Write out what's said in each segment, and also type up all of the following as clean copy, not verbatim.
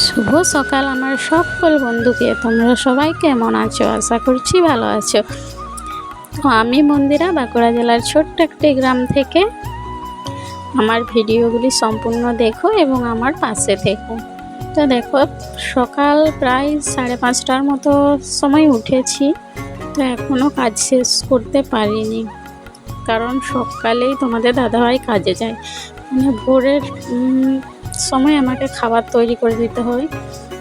শুভ সকাল আমার সকল বন্ধুকে। তোমরা সবাই কেমন আছো? আশা করছি ভালো আছো। তো আমি মন্দিরা, বাঁকুড়া জেলার ছোট্ট একটি গ্রাম থেকে। আমার ভিডিওগুলি সম্পূর্ণ দেখো এবং আমার পাশে থেকো। তো দেখো, সকাল প্রায় 5:30টার মতো সময় উঠেছি। তো এখনও কাজ শেষ করতে পারিনি, কারণ সকালেই তোমাদের দাদাভাই কাজে যায়। মানে ভোরের সময় আমাকে খাবার তৈরি করে দিতে হয়।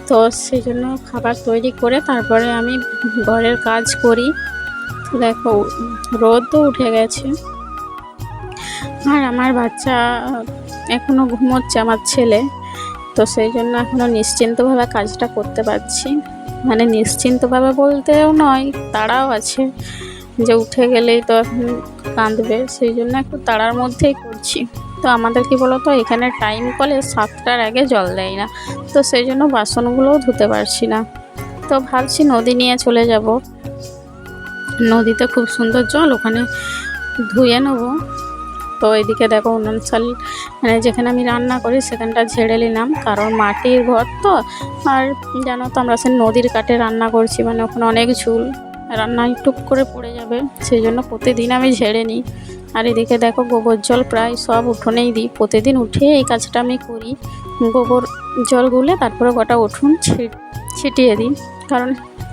তো সেই জন্য খাবার তৈরি করে তারপরে আমি ঘরের কাজ করি। তো দেখো, রোদও উঠে গেছে আর আমার বাচ্চা এখনও ঘুমোচ্ছে, আমার ছেলে। তো সেই জন্য এখনও নিশ্চিন্তভাবে কাজটা করতে পারছি। মানে নিশ্চিন্তভাবে বলতেও নয়, তাড়াও আছে যে উঠে গেলেই তো এখন কাঁদবে, সেই জন্য একটু তাড়ার মধ্যেই করছি। তো আমাদের কি বলো তো, এখানে টাইম কলে 7টার আগে জল দেয় না। তো সেই জন্য বাসনগুলোও ধুতে পারছি না। তো ভাবছি নদী নিয়ে চলে যাব, নদীতে খুব সুন্দর জল, ওখানে ধুয়ে নেব। তো এদিকে দেখো, উনুনশাল মানে যেখানে আমি রান্না করি সেখানটা ঝেড়ে নিলাম, কারণ মাটির ঘর তো। আর জানো তো, আমরা সে নদীর কাঠে রান্না করছি, মানে ওখানে অনেক ঝুল, রান্নায় টুক করে পড়ে যাবে, সেই জন্য প্রতিদিন আমি ঝেড়ে নিই। আর এদিকে দেখো, গোবর জল প্রায় সব উঠোনেই দিই, প্রতিদিন উঠে এই কাজটা আমি করি। গোবর জল গুলে তারপরে গোটা উঠোন ছিটিয়ে দিই, কারণ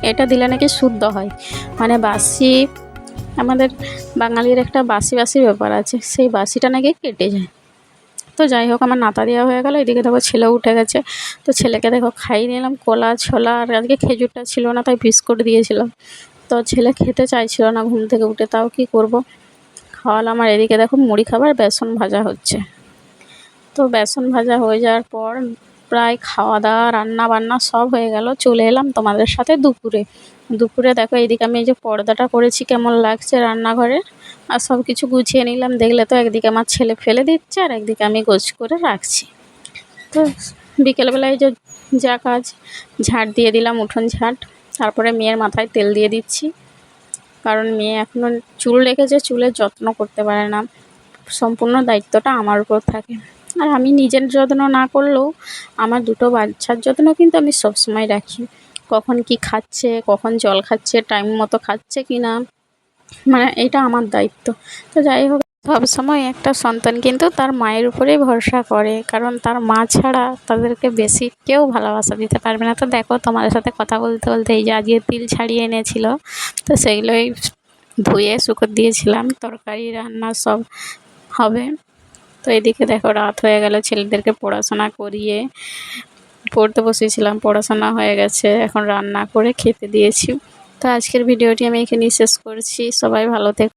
এটা দিলে নাকি শুদ্ধ হয়। মানে বাসি, আমাদের বাঙালির একটা বাসি বাসি ব্যাপার আছে, সেই বাসিটা নাকি কেটে যায়। তো যাই হোক, আমার নাতা দেওয়া হয়ে গেল। এদিকে দেখো ছেলেও উঠে গেছে। তো ছেলেকে দেখো খাইয়ে নিলাম কলা ছোলা, আর আজকে খেজুরটা ছিল না তাই বিস্কুট দিয়েছিলাম। তো ছেলে খেতে চাইছিল না ঘুম থেকে উঠে, তাও কি করব, খাওয়ালাম। আর এদিকে দেখো মুড়ি খাবার বেসন ভাজা হচ্ছে। তো বেসন ভাজা হয়ে যাওয়ার পর প্রায় খাওয়া দাওয়া রান্না বান্না সব হয়ে গেল। চলে এলাম তোমাদের সাথে দুপুরে দেখো, এইদিকে আমি এই যে পর্দাটা করেছি কেমন লাগছে রান্নাঘরের, আর সব কিছু গুছিয়ে নিলাম। দেখলে তো, একদিকে আমার ছেলে ফেলে দিচ্ছে আর একদিকে আমি গোছ করে রাখছি। তো বিকেলবেলায় যে যা কাজ, ঝাঁট দিয়ে দিলাম, উঠোন ঝাঁট। তারপরে মেয়ের মাথায় তেল দিয়ে দিচ্ছি, কারণ মেয়ে এখনও চুল রেখেছে, চুলের যত্ন করতে পারে না। সম্পূর্ণ দায়িত্বটা আমার উপর থাকে। আর আমি নিজের যত্ন না করলেও আমার দুটো বাচ্চার যত্ন কিন্তু আমি সবসময় রাখি। কখন কি খাচ্ছে, কখন জল খাচ্ছে, টাইম মতো খাচ্ছে কি না, মানে এটা আমার দায়িত্ব। তো যাই হোক, সবসময় একটা সন্তান কিন্তু তার মায়ের উপরেই ভরসা করে, কারণ তার মা ছাড়া তাদেরকে বেশি কেউ ভালোবাসা দিতে পারবে না। তো দেখো, তোমাদের সাথে কথা বলতে বলতে এই যে আজকে তিল ছাড়িয়ে এনেছিল, তো সেগুলোই ধুয়ে শুকো দিয়েছিলাম, তরকারি রান্না সব হবে। তো এদিকে দেখো, রাত হয়ে গেল, ছেলেদেরকে পড়াশোনা করিয়ে পড়তে বসেছিলাম, পড়াশোনা হয়ে গেছে, এখন রান্না করে খেতে দিয়েছি। তো আজকের ভিডিওটি আমি এখানেই শেষ করছি। সবাই ভালো থেকো।